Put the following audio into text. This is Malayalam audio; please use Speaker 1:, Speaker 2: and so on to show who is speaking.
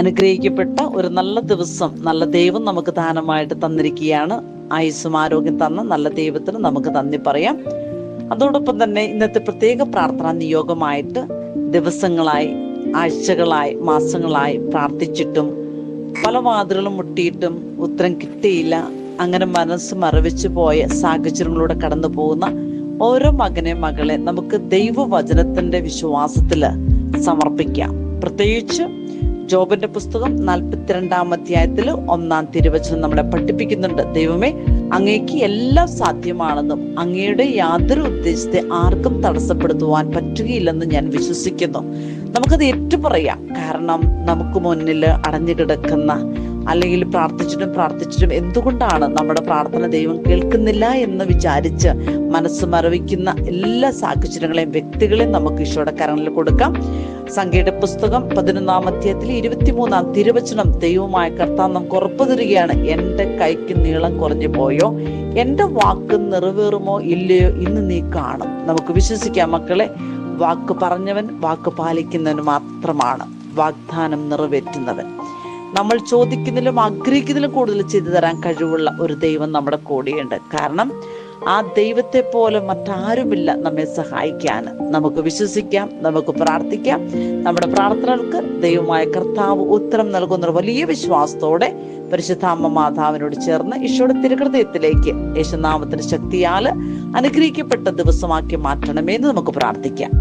Speaker 1: അനുഗ്രഹിക്കപ്പെട്ട ഒരു നല്ല ദിവസം നല്ല ദൈവം നമുക്ക് ദാനമായിട്ട് തന്നിരിക്കുകയാണ്. ആയുസ്സും ആരോഗ്യം തന്ന നല്ല ദൈവത്തിന് നമുക്ക് നന്ദി പറയാം. അതോടൊപ്പം തന്നെ ഇന്നത്തെ പ്രത്യേക പ്രാർത്ഥനാ നിയോഗമായിട്ട് ദിവസങ്ങളായി, ആഴ്ചകളായി, മാസങ്ങളായി പ്രാർത്ഥിച്ചിട്ടും പല വാതിലുകളും മുട്ടിയിട്ടും ഉത്തരം കിട്ടിയില്ല, അങ്ങനെ മനസ്സ് മറവിച്ചു പോയ സാഹചര്യങ്ങളിലൂടെ കടന്നു പോകുന്ന ഓരോ മകനെ മകളെ നമുക്ക് ദൈവവചനത്തിന്റെ വിശ്വാസത്തില് സമർപ്പിക്കാം. പ്രത്യേകിച്ച് ജോബിന്റെ പുസ്തകം 42 അധ്യായത്തിൽ 1 തിരുവചനം നമ്മളെ പഠിപ്പിക്കുന്നുണ്ട്. ദൈവമേ, അങ്ങേക്ക് എല്ലാം സാധ്യമാണെന്നും അങ്ങയുടെ യാതൊരു ഉദ്ദേശത്തെ ആർക്കും തടസ്സപ്പെടുത്തുവാൻ പറ്റുകയില്ലെന്ന് ഞാൻ വിശ്വസിക്കുന്നു. നമുക്കത് ഏറ്റുപറയാം. കാരണം നമുക്ക് മുന്നിൽ അടഞ്ഞു കിടക്കുന്ന, അല്ലെങ്കിൽ പ്രാർത്ഥിച്ചിട്ടും എന്തുകൊണ്ടാണ് നമ്മുടെ പ്രാർത്ഥന ദൈവം കേൾക്കുന്നില്ല എന്ന് വിചാരിച്ച് മനസ്സ് മറവിക്കുന്ന എല്ലാ സാഹചര്യങ്ങളെയും വ്യക്തികളെയും നമുക്ക് ഈശോയുടെ കരങ്ങളിൽ കൊടുക്കാം. സംഖ്യയുടെ പുസ്തകം 11 അധ്യായത്തിൽ 23 തിരുവചനം ദൈവമായ കർത്താവ് നമുക്ക് ഉറപ്പു തരികയാണ്. എന്റെ കൈക്ക് നീളം കുറഞ്ഞു പോയോ, എന്റെ വാക്ക് നിറവേറുമോ ഇല്ലയോ ഇന്ന് നീ കാണും. നമുക്ക് വിശ്വസിക്കാം മക്കളെ, വാക്ക് പറഞ്ഞവൻ വാക്ക് പാലിക്കുന്നവൻ മാത്രമാണ് വാഗ്ദാനം നിറവേറ്റുന്നവൻ. നമ്മൾ ചോദിക്കുന്നതിലും ആഗ്രഹിക്കുന്നതിലും കൂടുതൽ ചെയ്തു തരാൻ കഴിവുള്ള ഒരു ദൈവം നമ്മുടെ കൂടെയുണ്ട്. കാരണം ആ ദൈവത്തെ പോലെ മറ്റാരുമില്ല നമ്മെ സഹായിക്കാൻ. നമുക്ക് വിശ്വസിക്കാം, നമുക്ക് പ്രാർത്ഥിക്കാം. നമ്മുടെ പ്രാർത്ഥനകൾക്ക് ദൈവമായ കർത്താവ് ഉത്തരം നൽകുന്ന വലിയ വിശ്വാസത്തോടെ പരിശുദ്ധ അമ്മ മാതാവിനോട് ചേർന്ന് ഈശോയുടെ തിരുഹൃദയത്തിലേക്ക് യേശുനാമത്തിന്റെ ശക്തിയാൽ അനുഗ്രഹിക്കപ്പെട്ട ദിവസമാക്കി മാറ്റണമേ എന്ന് നമുക്ക് പ്രാർത്ഥിക്കാം.